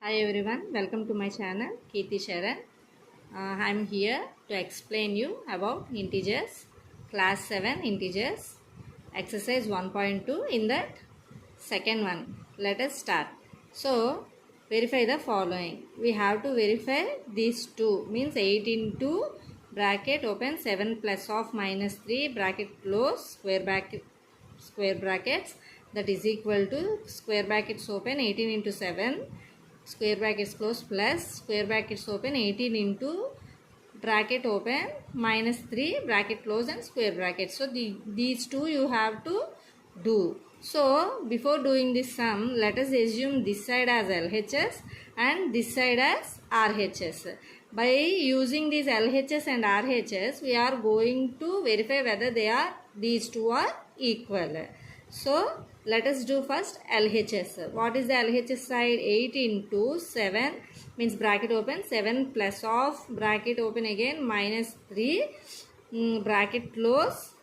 Hi everyone, welcome to my channel Kirti Sharan. I am here to explain you about integers, class 7 integers, exercise 1.2 in that second one. Let us start. So, verify the following. We have to verify these two, means 8 into bracket open 7 plus of minus 3 bracket close square brackets, that is equal to square brackets open 18 into 7 square brackets close plus square brackets open 18 into bracket open minus 3 bracket close and square brackets. So these two you have to do. So before doing this sum, let us assume this side as LHS and this side as RHS. By using these LHS and RHS, we are going to verify whether these two are equal. So let us do first LHS. What is the LHS side? 8 into 7 means bracket open 7 plus of bracket open again minus 3 bracket close,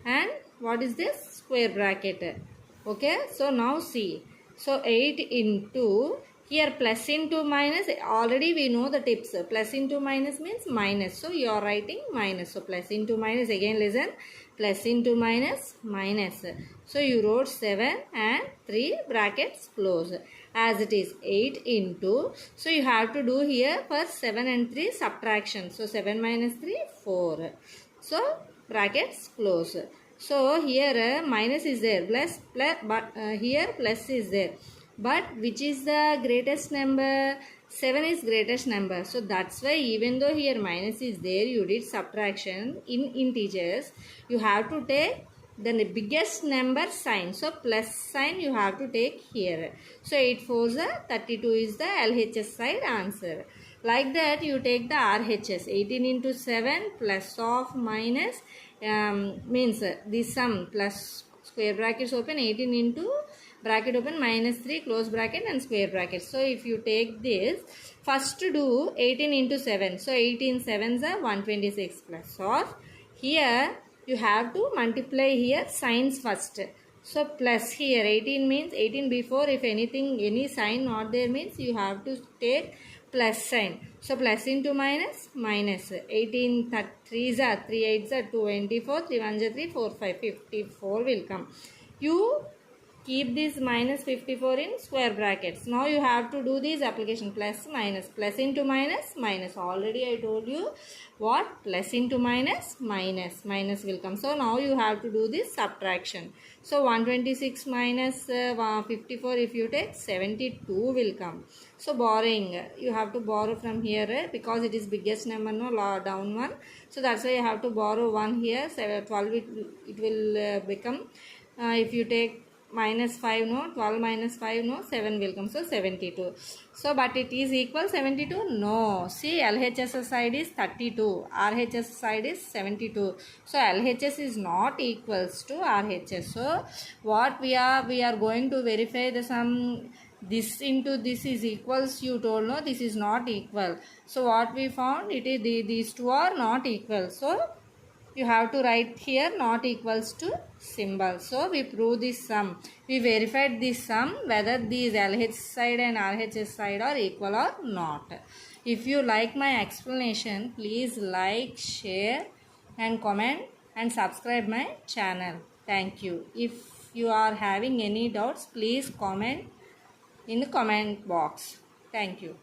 and what is this? Square bracket. Okay, so now see. So 8 into, here plus into minus, already we know the tips. Plus into minus means minus. So you are writing minus. So plus into minus, again listen. Plus into minus, minus. So you wrote 7 and 3 brackets close. As it is 8 into, so you have to do here first 7 and 3 subtraction. So 7 minus 3, 4. So brackets close. So here minus is there, but here plus is there. But which is the greatest number? 7 is greatest number. So that's why even though here minus is there, you did subtraction in integers. You have to take the biggest number sign. So plus sign you have to take here. So 8 4s are 32 is the LHS side answer. Like that you take the RHS. 18 into 7 plus of minus means this sum plus square brackets open 18 into bracket open minus 3 close bracket and square bracket. So if you take this, first to do 18 into 7. So 18 7s are 126 plus of, here you have to multiply here signs first. So plus here 18 means 18 before, if anything any sign not there means you have to take plus sign. So plus into minus, minus. 18 3s are 3 8s are 24, 3 1s are 3, 4 5, 54 will come. You keep this minus 54 in square brackets. Now you have to do this application plus minus. Plus into minus, minus. Already I told you what? Plus into minus, minus. Minus will come. So now you have to do this subtraction. So 126 minus 54, if you take 72 will come. So borrowing, you have to borrow from here because it is biggest number, no, down one. So that's why you have to borrow 1 here. 12 it will become. If you take minus 5, no, 12 minus 5, no, 7 will come. So 72. So but it is equal 72? No. See, LHS side is 32. RHS side is 72. So LHS is not equals to RHS. So what we are going to verify the sum. This into this is equals, you told, no, this is not equal. So what we found, it is these two are not equal. So you have to write here not equals to symbol. So we prove this sum. We verified this sum whether these LHS side and RHS side are equal or not. If you like my explanation, please like, share and comment and subscribe my channel. Thank you. If you are having any doubts, please comment in the comment box. Thank you.